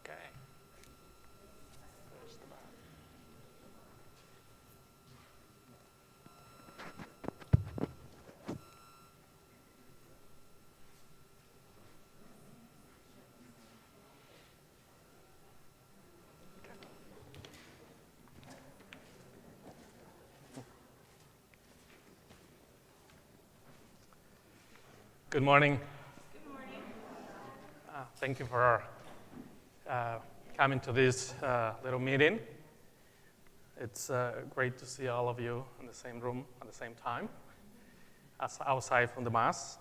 Okay. Where's the button? Good morning. Good morning. Thank you for coming to this little meeting. It's great to see all of you in the same room at the same time, as outside from the Mass.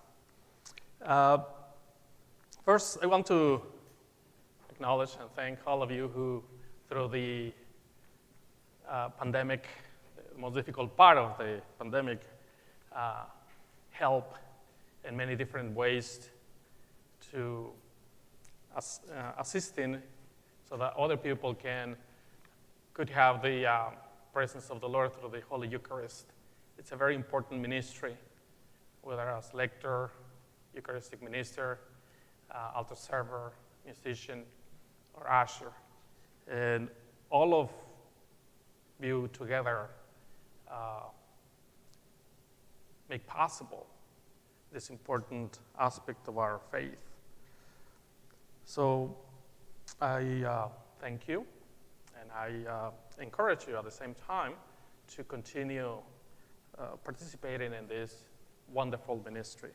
First, I want to acknowledge and thank all of you who, through the pandemic, the most difficult part of the pandemic, help in many different ways to assisting so that other people could have the presence of the Lord through the Holy Eucharist. It's a very important ministry, whether as lector, Eucharistic minister, altar server, musician, or usher. And all of you together make possible this important aspect of our faith. So I thank you, and I encourage you at the same time to continue participating in this wonderful ministry.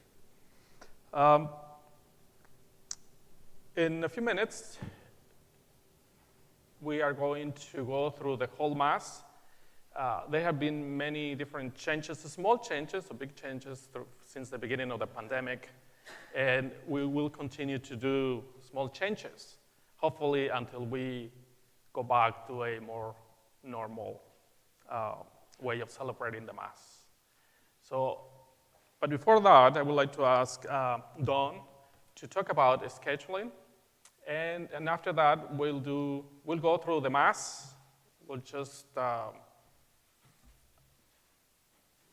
In a few minutes, we are going to go through the whole Mass. There have been many different changes, small changes or big changes since the beginning of the pandemic, and we will continue to do small changes, hopefully until we go back to a more normal way of celebrating the Mass. But before that, I would like to ask Dawn to talk about scheduling, and after that, we'll go through the Mass. We'll just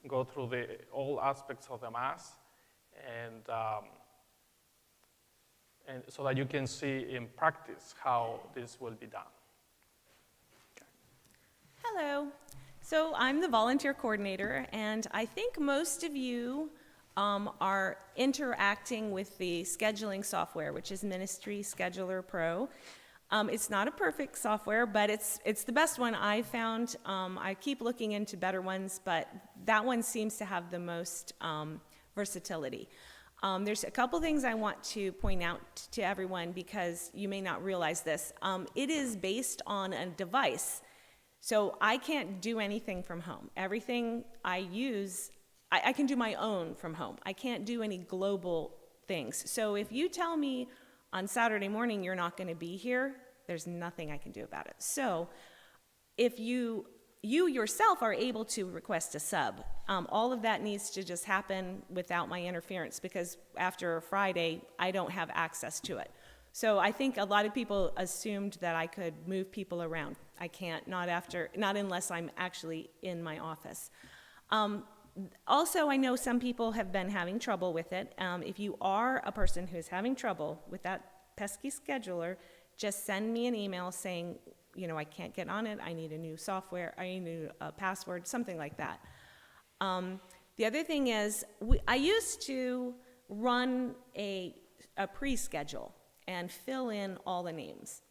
go through all aspects of the Mass, and so that you can see in practice how this will be done. Okay. Hello. So I'm the volunteer coordinator, and I think most of you are interacting with the scheduling software, which is Ministry Scheduler Pro. It's not a perfect software, but it's the best one I found. I keep looking into better ones, but that one seems to have the most versatility. There's a couple things I want to point out to everyone because you may not realize this. It is based on a device, so I can't do anything from home. Everything I use, I can do my own from home. I can't do any global things. So if you tell me on Saturday morning you're not going to be here, there's nothing I can do about it. So if you yourself are able to request a sub, all of that needs to just happen without my interference, because after Friday, I don't have access to it. So I think a lot of people assumed that I could move people around. I can't, not unless I'm actually in my office. Also, I know some people have been having trouble with it. If you are a person who's having trouble with that pesky scheduler, just send me an email saying, I can't get on it, I need a new software, I need a new password, something like that. The other thing is, I used to run a pre-schedule and fill in all the names.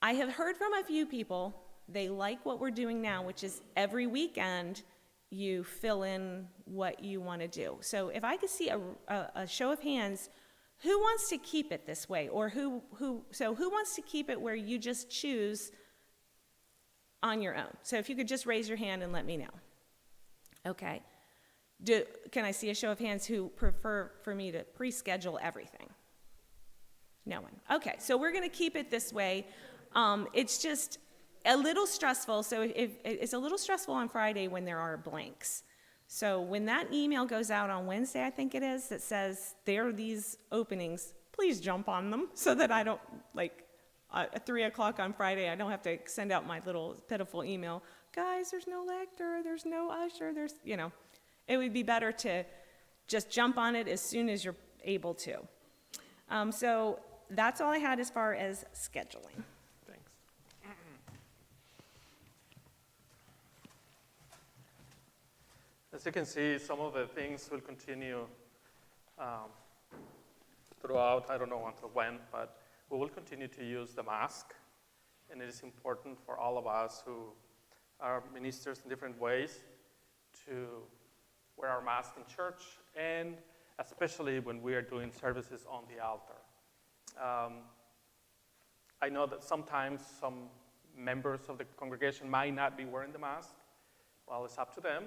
I have heard from a few people, they like what we're doing now, which is every weekend you fill in what you want to do. So if I could see a show of hands, who wants to keep it this way? Or who wants to keep it where you just choose on your own? So if you could just raise your hand and let me know. Okay. Can I see a show of hands who prefer for me to pre-schedule everything? No one. Okay, so we're going to keep it this way. It's just a little stressful. So if it's a little stressful on Friday when there are blanks. So when that email goes out on Wednesday, I think it is, that says there are these openings, please jump on them so that I don't, at 3 o'clock on Friday, I don't have to send out my little pitiful email. Guys, there's no lector, there's no usher, it would be better to just jump on it as soon as you're able to. So that's all I had as far as scheduling. Thanks. As you can see, some of the things will continue throughout. I don't know until when, but we will continue to use the mask. And it is important for all of us who are ministers in different ways to wear our mask in church, and especially when we are doing services on the altar. I know that sometimes some members of the congregation might not be wearing the mask. Well, it's up to them,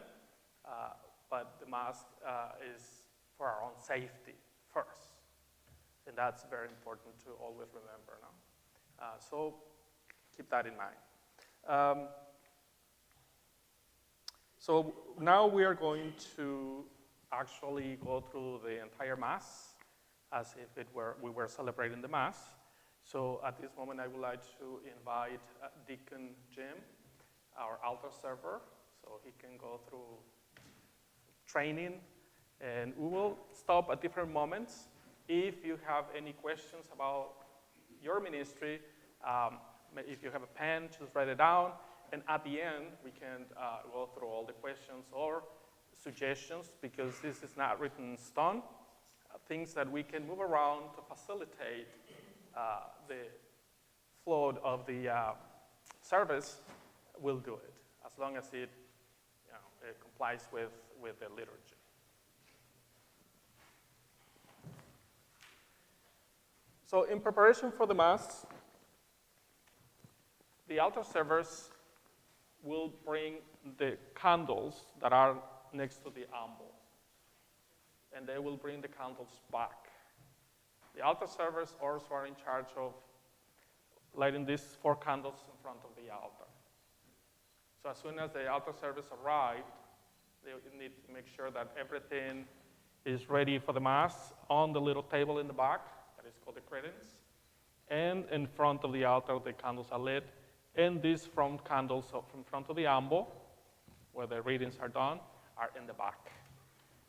but the mask is for our own safety first. And that's very important to always remember now. So keep that in mind. So now we are going to actually go through the entire Mass as if we were celebrating the Mass. So at this moment, I would like to invite Deacon Jim, our altar server, so he can go through training. And we will stop at different moments. If you have any questions about your ministry, if you have a pen, just write it down. And at the end, we can go through all the questions or suggestions, because this is not written in stone. Things that we can move around to facilitate the flow of the service, we'll do it, as long as it complies with the liturgy. So in preparation for the Mass, the altar servers will bring the candles that are next to the ambo, and they will bring the candles back. The altar servers also are in charge of lighting these 4 candles in front of the altar. So as soon as the altar servers arrive, they need to make sure that everything is ready for the Mass on the little table in the back, that is called the credence, and in front of the altar, the candles are lit. And these front candles from front of the ambo, where the readings are done, are in the back.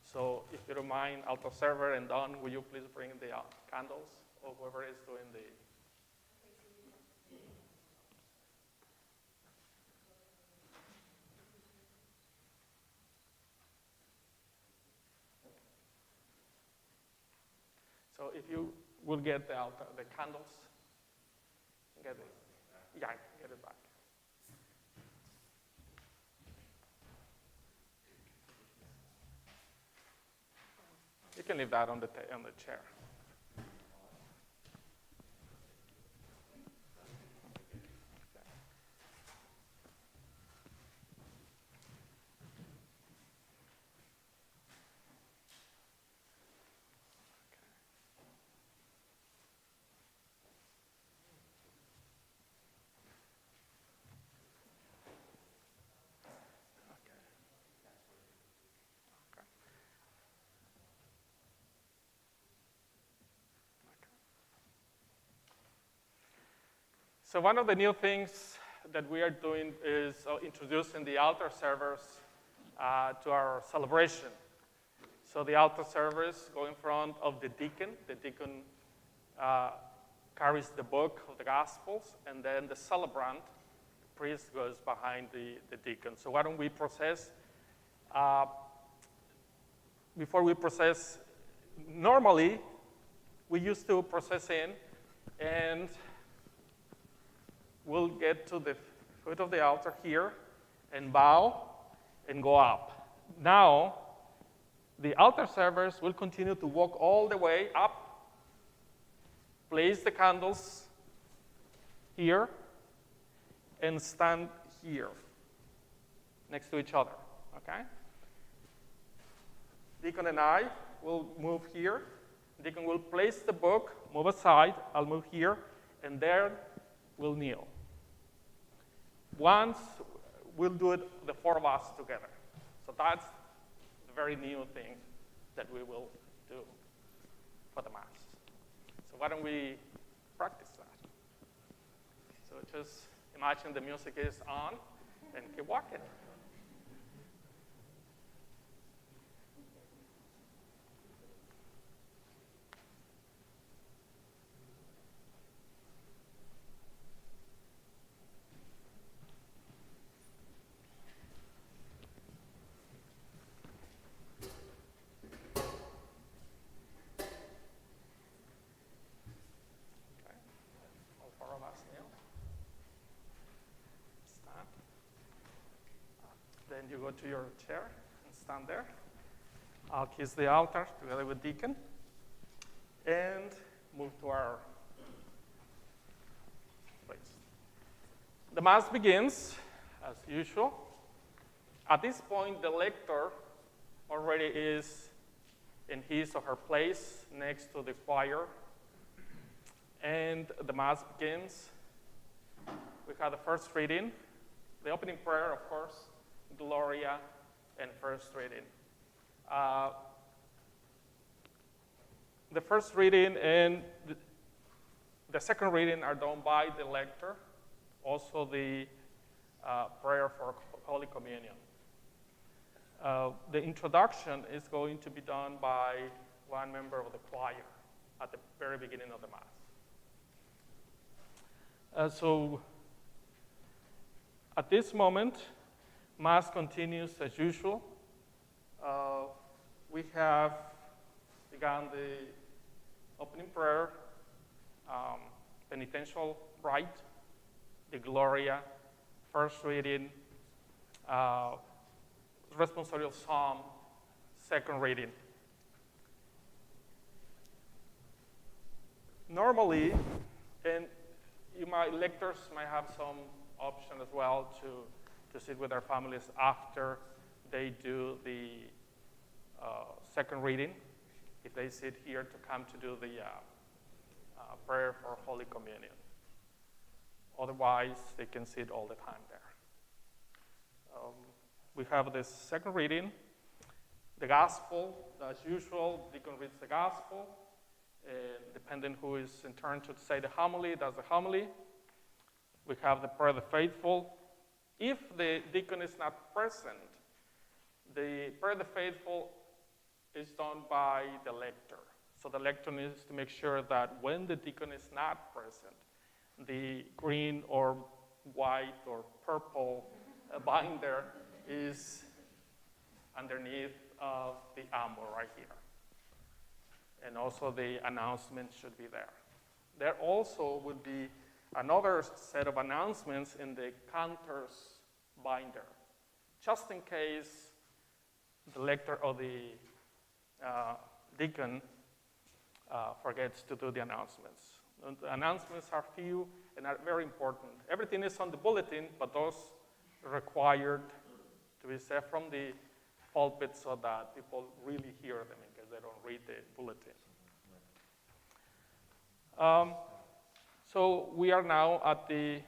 So if you don't mind, altar server and Don, will you please bring the candles, or whoever is doing the... So if you will get the candles, get it. Yeah, get it back. You can leave that on the chair. So one of the new things that we are doing is introducing the altar servers to our celebration. So the altar servers go in front of the deacon. The deacon carries the book of the Gospels, and then the celebrant, the priest, goes behind the deacon. So why don't we process? Before we process, normally we used to process in, and we'll get to the foot of the altar here and bow and go up. Now, the altar servers will continue to walk all the way up, place the candles here, and stand here next to each other, okay? Deacon and I will move here. Deacon will place the book, move aside, I'll move here, and there we'll kneel. Once, we'll do it, the 4 of us together. So that's the very new thing that we will do for the Mass. So why don't we practice that? So just imagine the music is on and keep walking. and you go to your chair and stand there. I'll kiss the altar together with deacon and move to our place. The Mass begins, as usual. At this point, the lector already is in his or her place next to the choir, and the Mass begins. We have the first reading, the opening prayer, of course, Gloria, and first reading. The first reading and the second reading are done by the lector, also the prayer for Holy Communion. The introduction is going to be done by one member of the choir at the very beginning of the Mass. So at this moment, Mass continues as usual. We have begun the opening prayer, penitential rite, the Gloria, first reading, responsorial psalm, second reading. Normally, and lectors might have some option as well to sit with their families after they do the second reading, if they sit here to come to do the prayer for Holy Communion. Otherwise, they can sit all the time there. We have the second reading, the Gospel. As usual, deacon reads the Gospel. Depending who is in turn to say the homily, does the homily. We have the prayer of the faithful. If the deacon is not present, the prayer of the faithful is done by the lector. So the lector needs to make sure that when the deacon is not present, the green or white or purple binder is underneath of the ambo right here. And also the announcement should be there. There also would be another set of announcements in the cantor's binder, just in case the lector or the deacon forgets to do the announcements. And the announcements are few and are very important. Everything is on the bulletin, but those required to be said from the pulpit so that people really hear them in case they don't read the bulletin. So we are now at the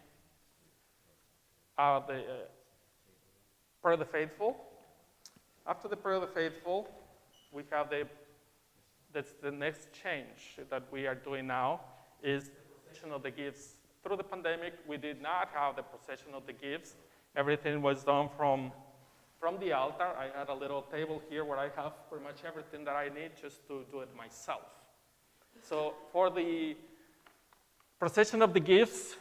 prayer of the faithful. After the prayer of the faithful, we have that's the next change that we are doing now is the procession of the gifts. Through the pandemic, we did not have the procession of the gifts. Everything was done from the altar. I had a little table here where I have pretty much everything that I need just to do it myself. So for the procession of the gifts,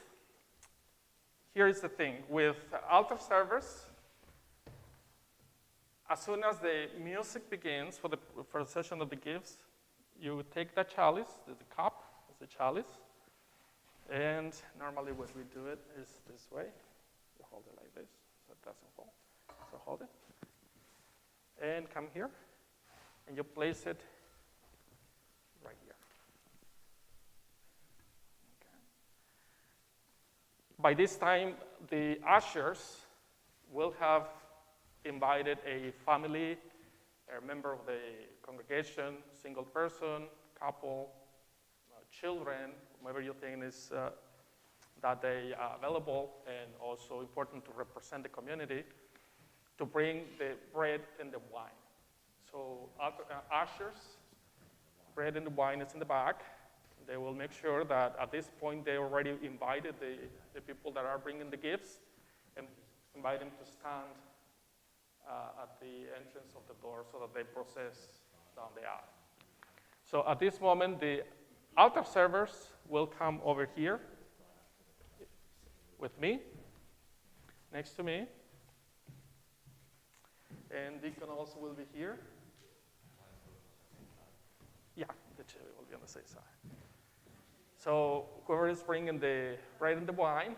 here is the thing. With altar service, as soon as the music begins for the procession of the gifts, you take the chalice, the cup is the chalice, and normally when we do it is this way. You hold it like this so it doesn't fall. So hold it. And come here, and you place it right here. Okay. By this time, the ushers will have invited a family, a member of the congregation, single person, couple, children, whomever you think is that day available, and also important to represent the community, to bring the bread and the wine. So ushers, bread and the wine is in the back. They will make sure that at this point they already invited the people that are bringing the gifts and invite them to stand at the entrance of the door so that they process down the aisle. So at this moment, the altar servers will come over here with me, next to me. And deacon also will be here. Yeah, the chair will be on the same side. So whoever is bringing the bread and the wine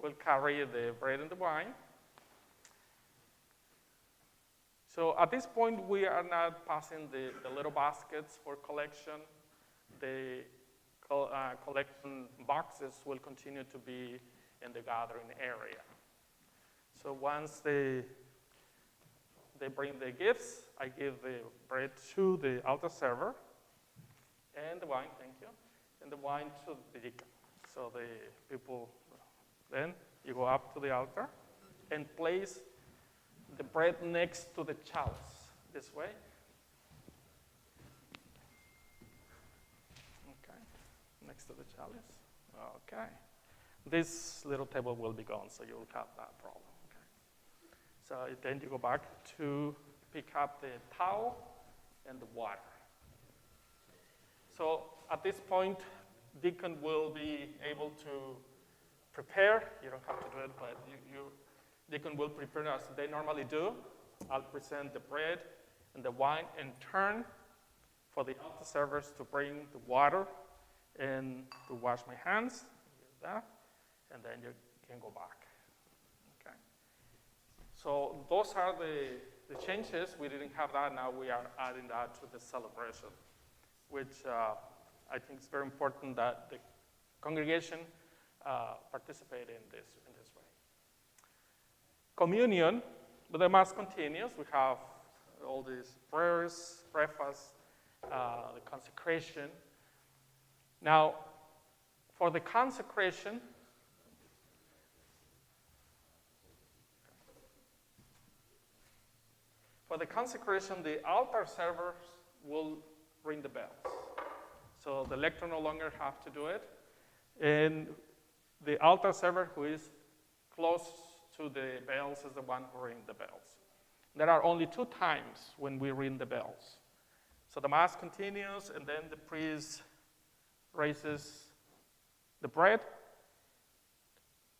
will carry the bread and the wine. So at this point, we are not passing the little baskets for collection. The collection boxes will continue to be in the gathering area. So once they bring the gifts, I give the bread to the altar server, and the wine, thank you, and the wine to the deacon. So the people, then you go up to the altar and place the bread next to the chalice, this way. Okay, next to the chalice. Okay. This little table will be gone, so you'll have that problem. Okay. So then you go back to pick up the towel and the water. So at this point, deacon will be able to prepare. You don't have to do it, but deacon will prepare as they normally do. I'll present the bread and the wine in turn for the altar servers to bring the water and to wash my hands. That, and then you can go back. Okay. So those are the changes. We didn't have that. Now we are adding that to the celebration, which I think is very important that the congregation participate in this way. Communion, but the Mass continues. We have all these prayers, preface, the consecration. Now, for the consecration, the altar servers will ring the bells. So the lector no longer have to do it. And the altar server who is close to the bells is the one who rings the bells. There are only 2 times when we ring the bells. So the Mass continues, and then the priest raises the bread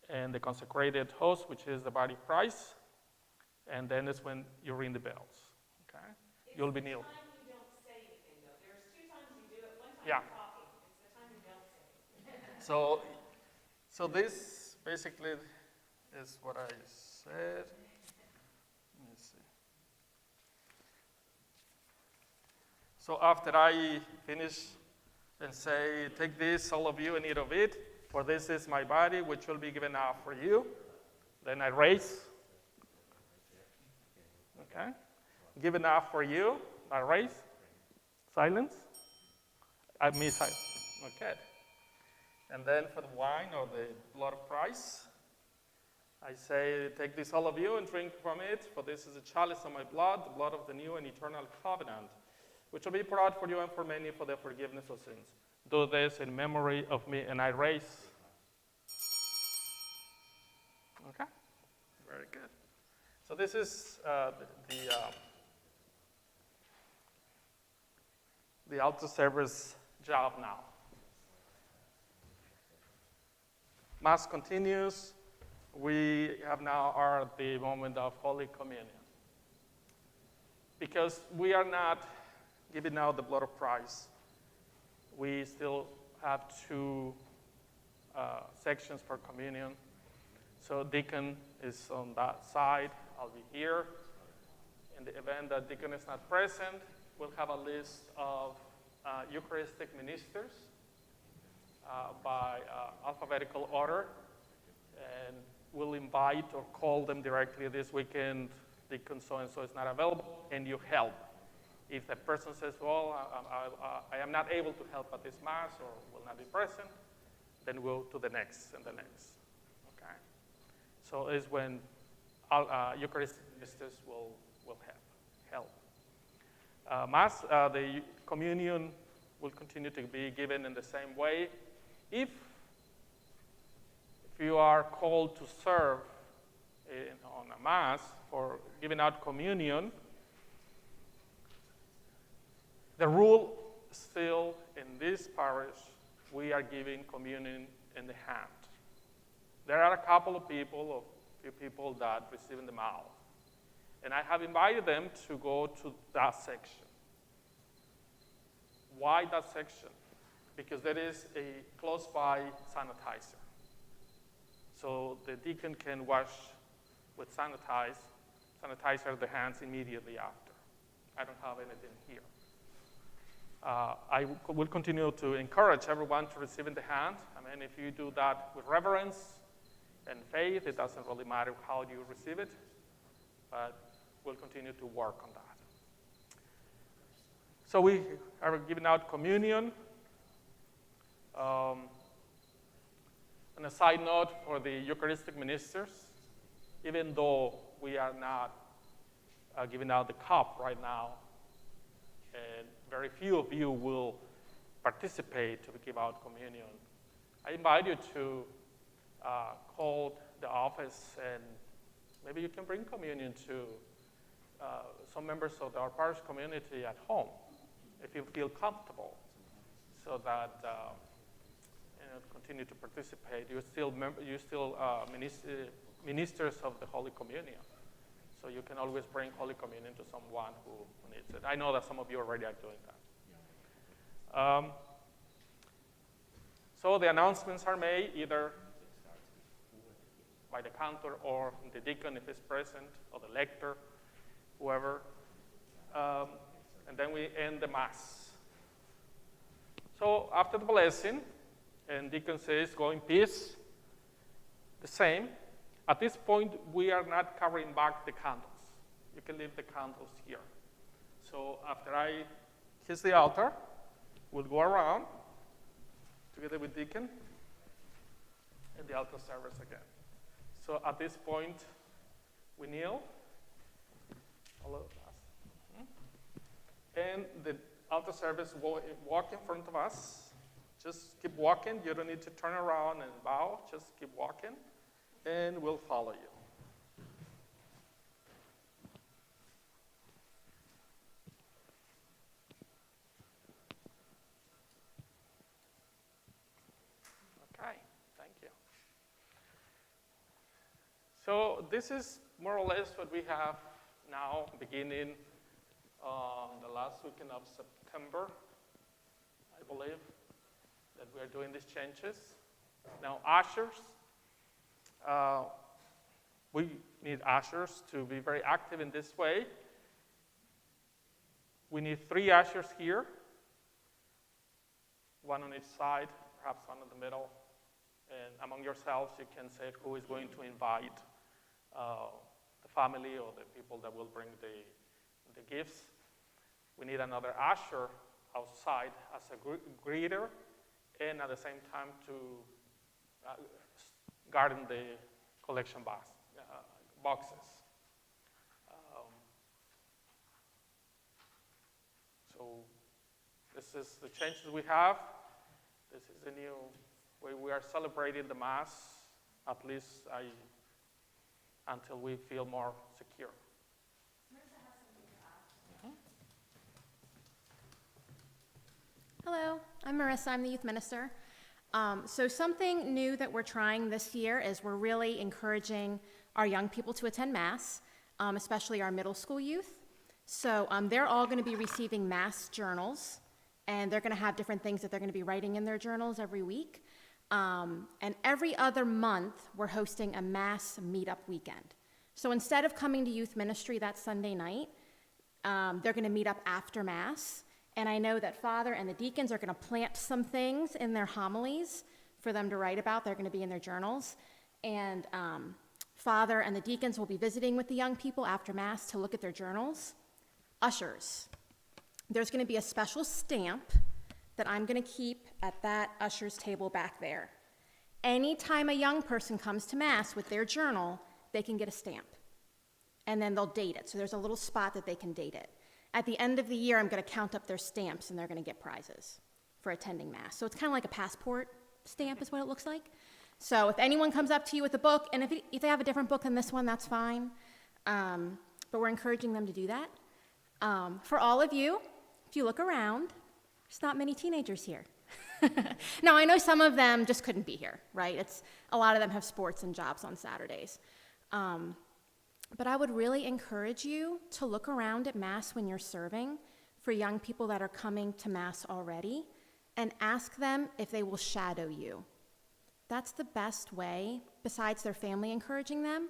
and the consecrated host, which is the body of Christ, and then it's when you ring the bells. Okay? You'll be kneeling. It's the time you don't say anything, though. There's 2 times you do it. One time Yeah. you're talking. It's the time you don't say anything. So this basically is what I said. Let me see. So after I finish and say, take this, all of you, and eat of it, for this is my body, which will be given out for you. Then I raise. Okay? Given out for you, I raise. Silence. I mean silence. Okay. And then for the wine or the blood of Christ, I say, take this, all of you, and drink from it, for this is the chalice of my blood, the blood of the new and eternal covenant, which will be poured out for you and for many for the forgiveness of sins. Do this in memory of me, and I raise. Okay? Very good. So this is the altar server's job now. Mass continues. We have now are at the moment of Holy Communion. Because we are not giving out the blood of Christ, we still have 2 sections for communion. So deacon is on that side. I'll be here. In the event that deacon is not present, we'll have a list of Eucharistic ministers by alphabetical order, and we'll invite or call them directly this weekend. Deacon so-and-so is not available, and you help. If a person says, well, I am not able to help at this Mass or will not be present, then we'll to the next and the next. Okay? So it's when Eucharistic ministers will help. Mass, the communion will continue to be given in the same way. If you are called to serve on a Mass for giving out communion, the rule still in this parish, we are giving communion in the hand. There are a couple of few people that receive in the mouth. And I have invited them to go to that section. Why that section? Because there is a close by sanitizer. so the deacon can wash with sanitizer the hands immediately after. I don't have anything here. I will continue to encourage everyone to receive in the hand. I mean, if you do that with reverence and faith, it doesn't really matter how you receive it, but we'll continue to work on that. So we are giving out communion. On a side note for the Eucharistic ministers, even though we are not giving out the cup right now, and very few of you will participate to give out communion, I invite you to call the office, and maybe you can bring communion to some members of our parish community at home, if you feel comfortable, so that continue to participate. You're still ministers of the Holy Communion, so you can always bring Holy Communion to someone who needs it. I know that some of you already are doing that. So the announcements are made either by the cantor or the deacon if he's present, or the lector, whoever. And then we end the Mass. So after the blessing, and deacon says, go in peace, the same. At this point, we are not carrying back the candles. You can leave the candles here. So after I kiss the altar, we'll go around together with deacon and the altar service again. So at this point, we kneel, all of us. And the altar service will walk in front of us. Just keep walking. You don't need to turn around and bow. Just keep walking, and we'll follow you. Okay, thank you. So this is more or less what we have now, beginning the last weekend of September, I believe, that we are doing these changes. Now, ushers, we need ushers to be very active in this way. We need 3 ushers here, 1 on each side, perhaps 1 in the middle. And among yourselves, you can say who is going to invite the family or the people that will bring the gifts. We need another usher outside as a greeter, and at the same time to guard the collection boxes. So this is the changes we have. This is the new way we are celebrating the Mass, at least until we feel more secure. Hello, I'm Marissa. I'm the youth minister. So something new that we're trying this year is we're really encouraging our young people to attend Mass, especially our middle school youth. So they're all going to be receiving Mass journals, and they're going to have different things that they're going to be writing in their journals every week. And every other month, we're hosting a Mass meetup weekend. So instead of coming to youth ministry that Sunday night, they're going to meet up after Mass. And I know that Father and the deacons are going to plant some things in their homilies for them to write about. They're going to be in their journals. And Father and the deacons will be visiting with the young people after Mass to look at their journals. Ushers, there's going to be a special stamp that I'm going to keep at that usher's table back there. Anytime a young person comes to Mass with their journal, they can get a stamp. And then they'll date it. So there's a little spot that they can date it. At the end of the year, I'm going to count up their stamps, and they're going to get prizes for attending Mass. So it's kind of like a passport stamp is what it looks like. So if anyone comes up to you with a book, and if they have a different book than this one, that's fine. But we're encouraging them to do that. For all of you, if you look around, there's not many teenagers here. Now, I know some of them just couldn't be here, right? A lot of them have sports and jobs on Saturdays. But I would really encourage you to look around at Mass when you're serving for young people that are coming to Mass already and ask them if they will shadow you. that's the best way, besides their family encouraging them,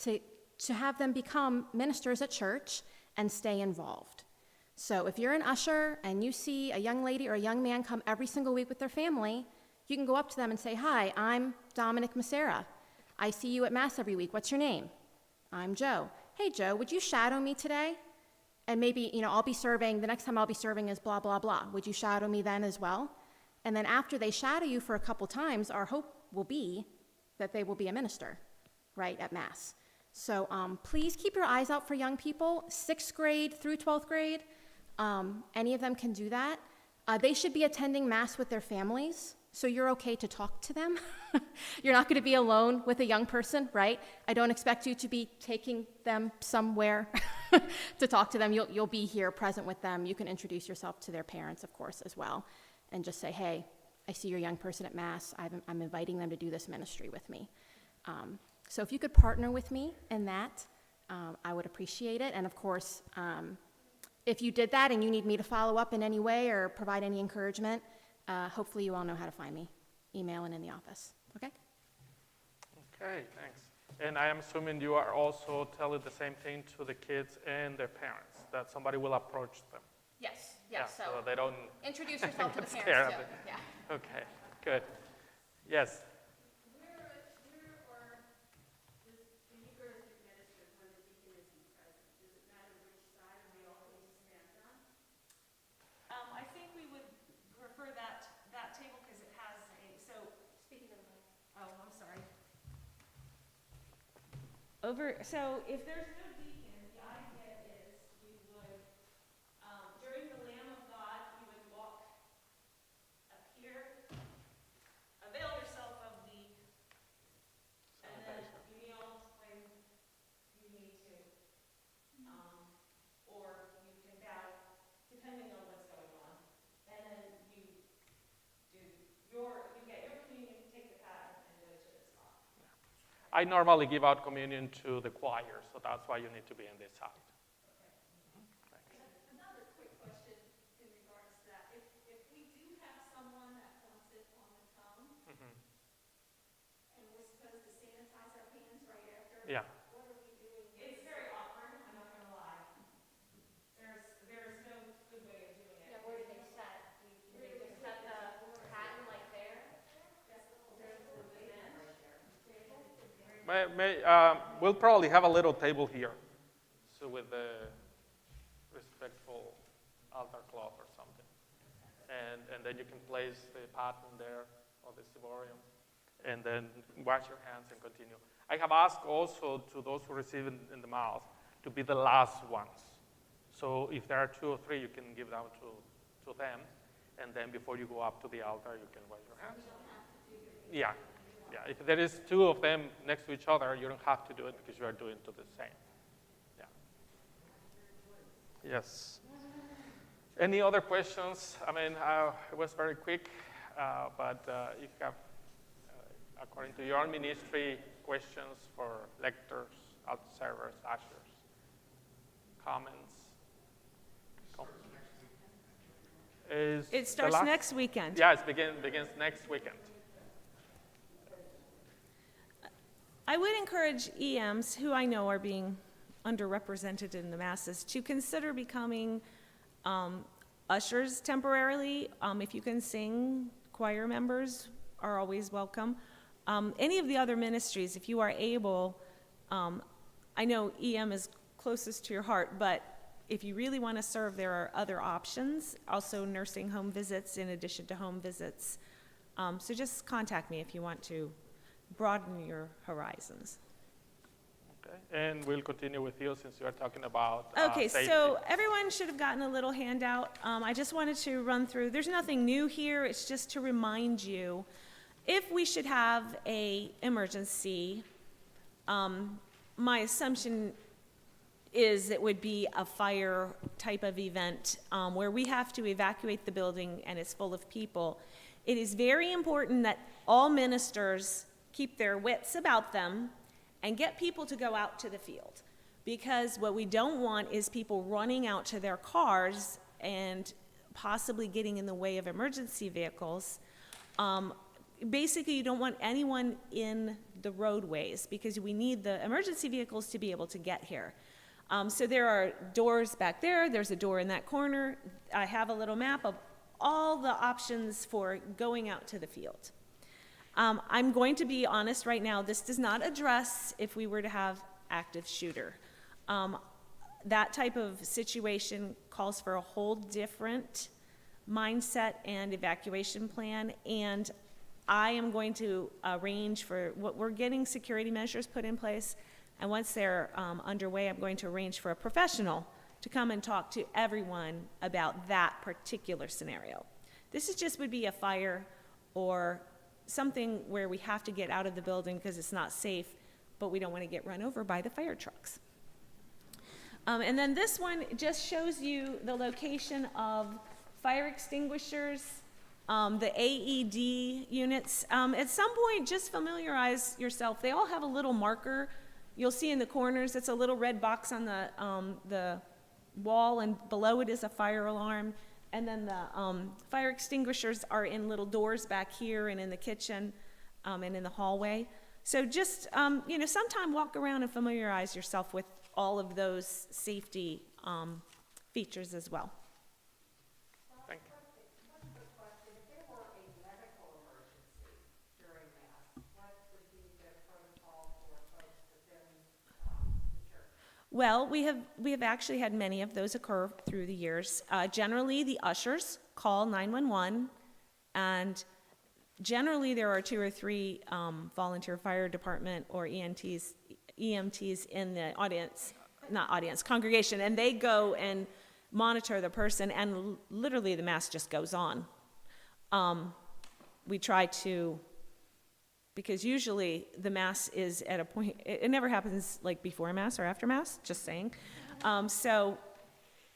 to have them become ministers at church and stay involved. So if you're an usher and you see a young lady or a young man come every single week with their family, you can go up to them and say, "Hi, I'm Dominic Macera. I see you at Mass every week. What's your name?" "I'm Joe." "Hey, Joe, would you shadow me today? And maybe, I'll be serving, the next time I'll be serving is blah, blah, blah. Would you shadow me then as well?" And then after they shadow you for a couple times, our hope will be that they will be a minister, right, at Mass. So please keep your eyes out for young people, 6th grade through 12th grade. Any of them can do that. They should be attending Mass with their families, so you're okay to talk to them. You're not going to be alone with a young person, right? I don't expect you to be taking them somewhere to talk to them. You'll be here present with them. You can introduce yourself to their parents, of course, as well, and just say, "Hey, I see your young person at Mass. I'm inviting them to do this ministry with me." So if you could partner with me in that, I would appreciate it. And of course, if you did that and you need me to follow up in any way or provide any encouragement, hopefully you all know how to find me, email and in the office, okay? Okay, thanks. And I am assuming you are also telling the same thing to the kids and their parents, that somebody will approach them. Yes, Yeah, so they don't introduce yourself to the get parents, scared. too. Yeah. Okay, good. Yes. I think we would prefer that table because it has speaking of the mic. Oh, I'm sorry. So if there's no deacon, the idea is you would, during the Lamb of God, you would walk up here, avail yourself of and then you kneel when you need to. Or you can bow, depending on what's going on. And then you get your communion, take the pattern, and go to the spot. I normally give out communion to the choir, so that's why you need to be on this side. Another quick question in regards to that. If we do have someone that wants it on the tongue, and we're supposed to sanitize our hands right after, Yeah. what are we doing? It's very awkward, I'm not gonna lie. There's no good way of doing it. Yeah, where do they set? Do they just set the pattern like there? We'll probably have a little table here, so with the respectful altar cloth or something. And then you can place the pattern there or the ciborium, and then wash your hands and continue. I have asked also to those who receive it in the mouth to be the last ones. So if there are 2 or 3, you can give them to them, and then before you go up to the altar, you can wash your hands. Yeah. Yeah, if there is 2 of them next to each other, you don't have to do it because you are doing to the same. Yeah. Yes. Any other questions? I mean, it was very quick, but if you have, according to your ministry, questions for lectors, altar servers, ushers, comments? It starts next weekend. Yeah, it begins next weekend. I would encourage EMs, who I know are being underrepresented in the masses, to consider becoming ushers temporarily. If you can sing, choir members are always welcome. Any of the other ministries, if you are able, I know EM is closest to your heart, but if you really want to serve, there are other options, also nursing home visits in addition to home visits. So just contact me if you want to broaden your horizons. Okay, and we'll continue with you since you are talking about Okay, safety. so everyone should have gotten a little handout. I just wanted to run through, there's nothing new here, it's just to remind you, if we should have an emergency, my assumption is it would be a fire type of event where we have to evacuate the building and it's full of people. It is very important that all ministers keep their wits about them and get people to go out to the field. Because what we don't want is people running out to their cars and possibly getting in the way of emergency vehicles. basically, you don't want anyone in the roadways because we need the emergency vehicles to be able to get here. So there are doors back there, there's a door in that corner. I have a little map of all the options for going out to the field. I'm going to be honest right now, this does not address if we were to have active shooter. That type of situation calls for a whole different mindset and evacuation plan, and I am going to arrange for what we're getting security measures put in place, and once they're underway, I'm going to arrange for a professional to come and talk to everyone about that particular scenario. This is just would be a fire or something where we have to get out of the building because it's not safe, but we don't want to get run over by the fire trucks. And then this one just shows you the location of fire extinguishers, the AED units. At some point, just familiarize yourself. They all have a little marker. You'll see in the corners, it's a little red box on the wall, and below it is a fire alarm. And then the fire extinguishers are in little doors back here and in the kitchen and in the hallway. So just, sometime walk around and familiarize yourself with all of those safety features as well. Thank you. One quick question. If there were a medical emergency during Mass, what would be the protocol for folks within the church? Well, we have actually had many of those occur through the years. Generally, the ushers call 911, and generally there are 2 or 3 volunteer fire department or EMTs in the congregation, and they go and monitor the person, and literally the Mass just goes on. We try to, because usually the Mass is at a point, it never happens like before Mass or after Mass, just saying. So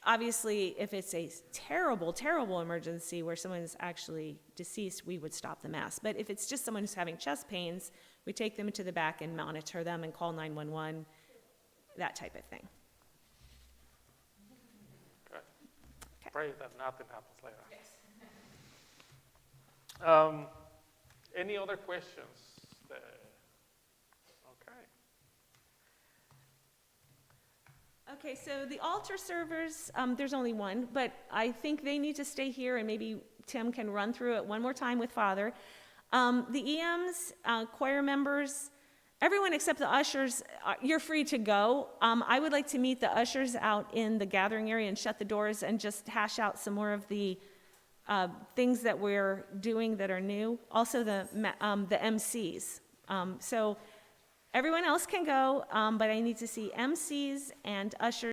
obviously, if it's a terrible, terrible emergency where someone is actually deceased, we would stop the Mass. But if it's just someone who's having chest pains, we take them to the back and monitor them and call 911, that type of thing. Good. Okay. Pray that nothing happens later. Any other questions? Okay, so the altar servers, there's only one, but I think they need to stay here, and maybe Tim can run through it one more time with Father. The EMs, choir members, everyone except the ushers, you're free to go. I would like to meet the ushers out in the gathering area and shut the doors and just hash out some more of the things that we're doing that are new. Also the MCs. So everyone else can go, but I need to see MCs and ushers